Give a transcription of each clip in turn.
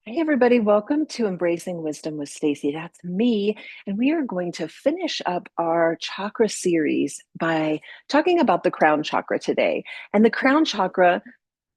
Hey everybody, welcome to Embracing Wisdom with Stacy. That's me, and we are going to finish up our chakra series by talking about the crown chakra today. And the crown chakra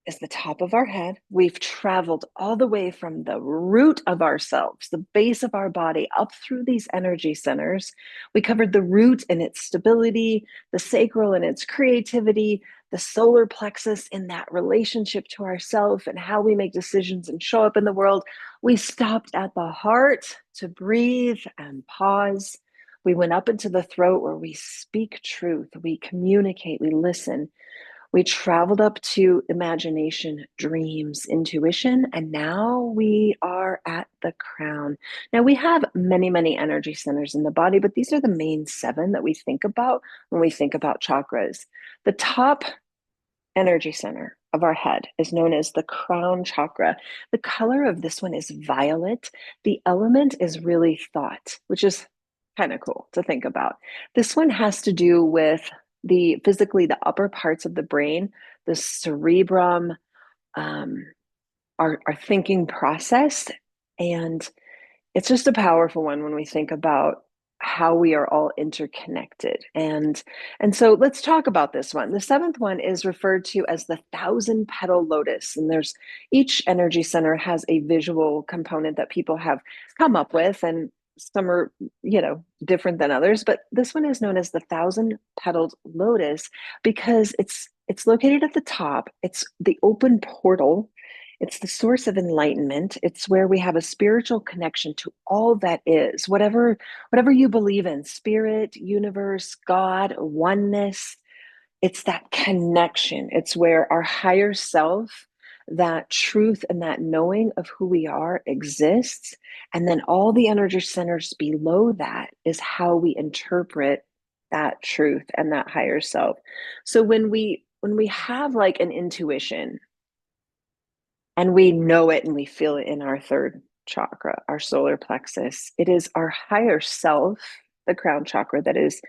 is the top of our head. We've traveled all the way from the root of ourselves, the base of our body, up through these energy centers. We covered the root and its stability, the sacral and its creativity, the solar plexus in that relationship to ourself and how we make decisions and show up in the world. We stopped at the heart to breathe and pause. We went up into the throat where we speak truth, we communicate, we listen. We traveled up to imagination, dreams, intuition, and now we are at the crown. Now, we have many, many energy centers in the body, but these are the main seven that we think about when we think about chakras. The top energy center of our head is known as the crown chakra. The color of this one is violet. The element is really thought, which is kind of cool to think about. This one has to do with the upper parts of the brain, the cerebrum, um, our thinking process. And it's just a powerful one when we think about how we are all interconnected. And so let's talk about this one. The seventh one is referred to as the thousand petal lotus. And there's each energy center has a visual component that people have come up with, and some are, different than others. But this one is known as the thousand petaled lotus because it's located at the top. It's the open portal, it's the source of enlightenment. It's where we have a spiritual connection to all that is, whatever you believe in, spirit, universe, God, oneness. It's that connection. It's where our higher self, that truth and that knowing of who we are exists. And then all the energy centers below that is how we interpret that truth and that higher self. So when we have like an intuition, and we know it and we feel it in our third chakra, our solar plexus. It is our higher self, the crown chakra, that is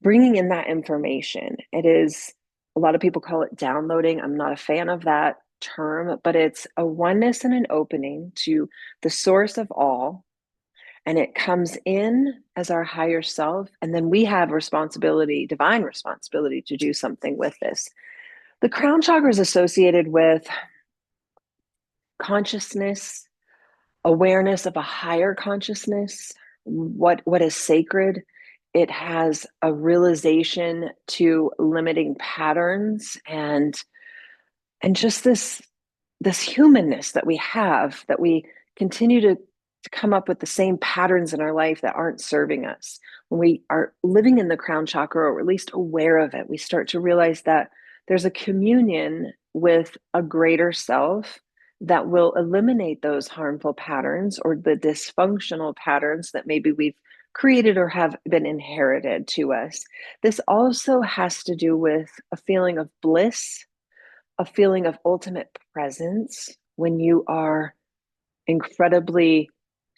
bringing in that information. It is, a lot of people call it downloading. I'm not a fan of that term, but it's a oneness and an opening to the source of all. And it comes in as our higher self. And then we have responsibility, divine responsibility, to do something with this. The crown chakra is associated with consciousness, awareness of a higher consciousness, what is sacred. It has a realization to limiting patterns and just this humanness that we have, that we continue to come up with the same patterns in our life that aren't serving us. When we are living in the crown chakra, or at least aware of it, we start to realize that there's a communion with a greater self that will eliminate those harmful patterns or the dysfunctional patterns that maybe we've created or have been inherited to us. This also has to do with a feeling of bliss, a feeling of ultimate presence when you are incredibly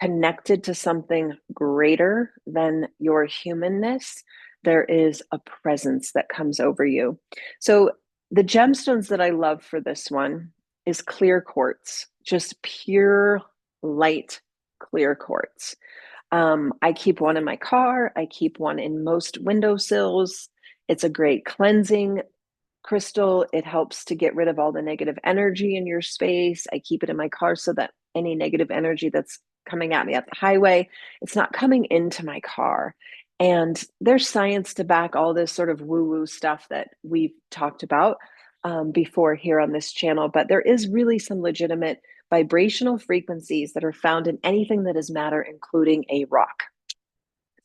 connected to something greater than your humanness. There is a presence that comes over you. So the gemstones that I love for this one is clear quartz, just pure light clear quartz. I keep one in my car. I keep one in most windowsills. It's a great cleansing crystal. It helps to get rid of all the negative energy in your space. I keep it in my car so that any negative energy that's coming at me at the highway, it's not coming into my car. And there's science to back all this sort of woo-woo stuff that we've talked about before here on this channel, but there is really some legitimate vibrational frequencies that are found in anything that is matter, including a rock.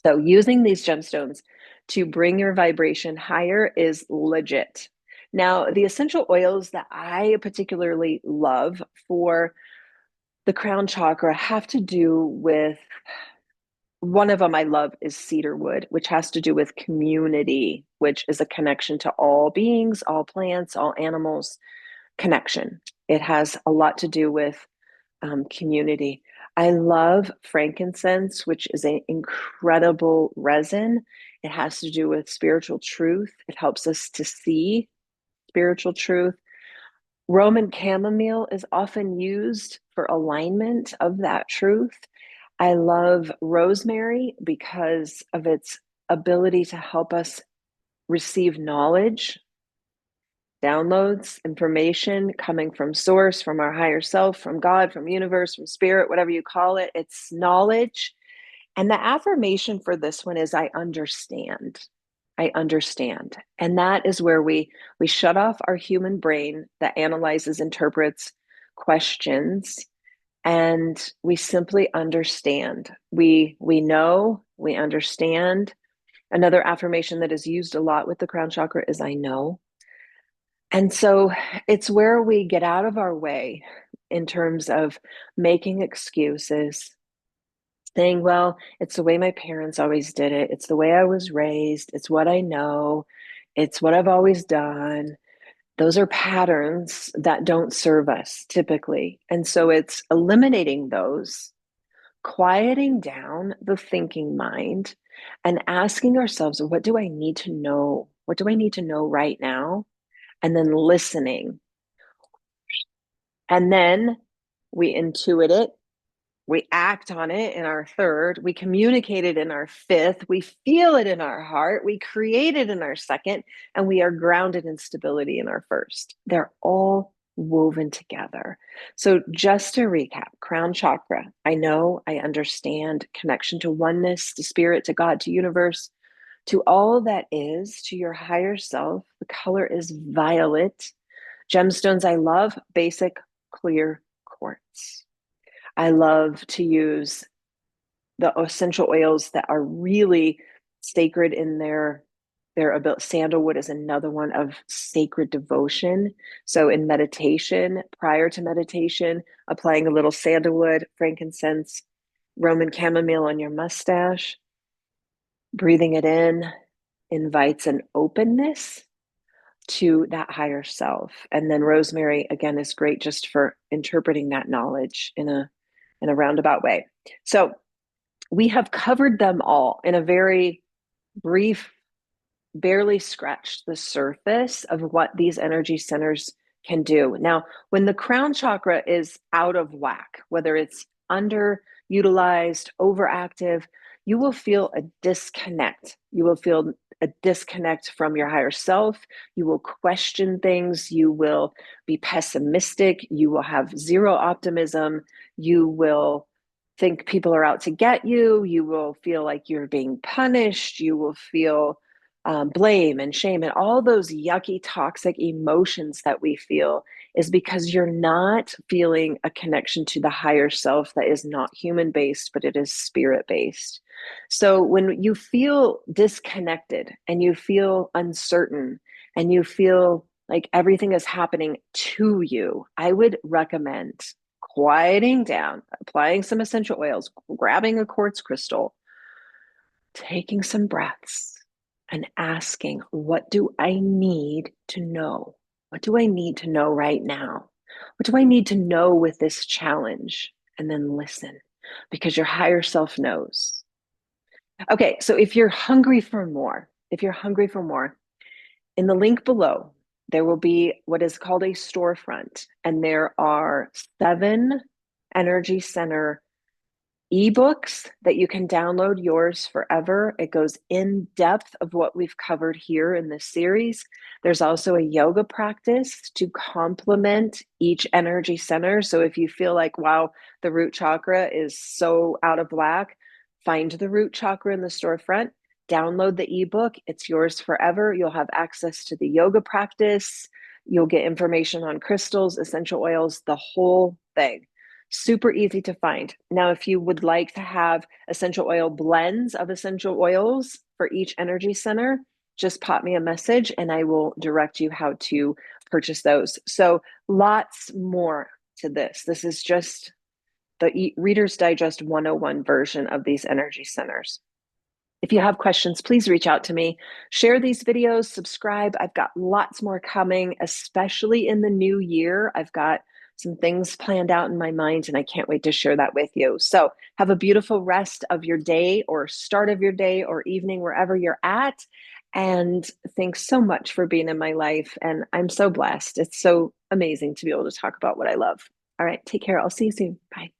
So using these gemstones to bring your vibration higher is legit. Now, the essential oils that I particularly love for the crown chakra have to do with, one of them I love is cedar wood, which has to do with community, which is a connection to all beings, all plants, all animals, connection. It has a lot to do with community. I love frankincense, which is an incredible resin. It has to do with spiritual truth. It helps us to see spiritual truth. Roman chamomile is often used for alignment of that truth. I love rosemary because of its ability to help us receive knowledge, downloads, information coming from source, from our higher self, from God, from universe, from spirit, whatever you call it. It's knowledge. And the affirmation for this one is I understand. I understand. And that is where we shut off our human brain that analyzes, interprets, questions, and we simply understand. We know, we understand. Another affirmation that is used a lot with the crown chakra is I know. And so it's where we get out of our way in terms of making excuses, saying, well, it's the way my parents always did it. It's the way I was raised. It's what I know. It's what I've always done. Those are patterns that don't serve us typically. And so it's eliminating those, quieting down the thinking mind, and asking ourselves, what do I need to know? What do I need to know right now? And then listening. And then we intuit it, we act on it in our third, we communicate it in our fifth, we feel it in our heart, we create it in our second, and we are grounded in stability in our first. They're all woven together. So, just to recap, crown chakra, I know, I understand, connection to oneness, to spirit, to God, to universe, to all that is, to your higher self. The color is violet. Gemstones I love, basic, clear quartz. I love to use the essential oils that are really sacred in their ability. Sandalwood is another one of sacred devotion. So in meditation, prior to meditation, applying a little sandalwood, frankincense, Roman chamomile on your mustache, breathing it in invites an openness to that higher self. And then rosemary again is great just for interpreting that knowledge in a roundabout way. So we have covered them all in a very brief, barely scratched the surface of what these energy centers can do. Now, when the crown chakra is out of whack, whether it's underutilized, overactive, you will feel a disconnect. You will feel a disconnect from your higher self. You will question things. You will be pessimistic. You will have zero optimism. You will think people are out to get you. You will feel like you're being punished. You will feel blame and shame and all those yucky, toxic emotions that we feel is because you're not feeling a connection to the higher self that is not human based, but it is spirit based. So when you feel disconnected and you feel uncertain and you feel like everything is happening to you, I would recommend quieting down, applying some essential oils, grabbing a quartz crystal, taking some breaths, and asking, what do I need to know? What do I need to know right now? What do I need to know with this challenge? And then listen, because your higher self knows. Okay, so if you're hungry for more, in the link below, there will be what is called a storefront, and there are 7 energy center ebooks that you can download yours forever. It goes in depth of what we've covered here in this series. There's also a yoga practice to complement each energy center. So if you feel like, wow, the root chakra is so out of whack, find the root chakra in the storefront, download the ebook. It's yours forever. You'll have access to the yoga practice. You'll get information on crystals, essential oils, the whole thing. Super easy to find. Now, if you would like to have essential oil blends of essential oils for each energy center, just pop me a message and I will direct you how to purchase those. So lots more to this. This is just the Reader's Digest 101 version of these energy centers. If you have questions, please reach out to me. Share these videos, subscribe. I've got lots more coming, especially in the new year. I've got some things planned out in my mind, and I can't wait to share that with you. So have a beautiful rest of your day or start of your day or evening, wherever you're at. And thanks so much for being in my life. And I'm so blessed. It's so amazing to be able to talk about what I love. All right, take care. I'll see you soon. Bye.